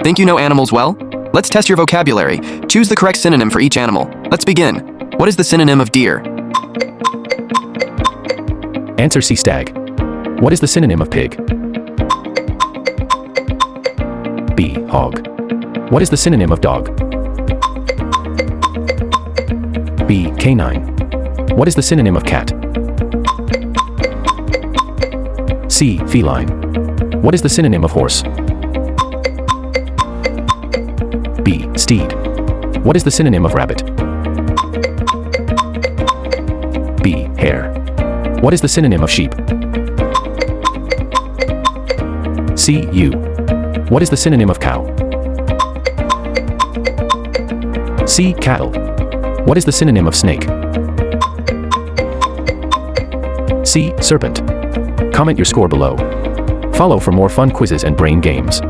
Think you know animals well? Let's test your vocabulary. Choose the correct synonym for each animal. Let's begin. What is the synonym of deer? Answer C. Stag. What is the synonym of pig? B. Hog. What is the synonym of dog? B. Canine. What is the synonym of cat? C. Feline. What is the synonym of horse? B. Steed. What is the synonym of rabbit? B. Hare. What is the synonym of sheep? C. Ewe. What is the synonym of cow? C. Cattle. What is the synonym of snake? C. Serpent. Comment your score below. Follow for more fun quizzes and brain games.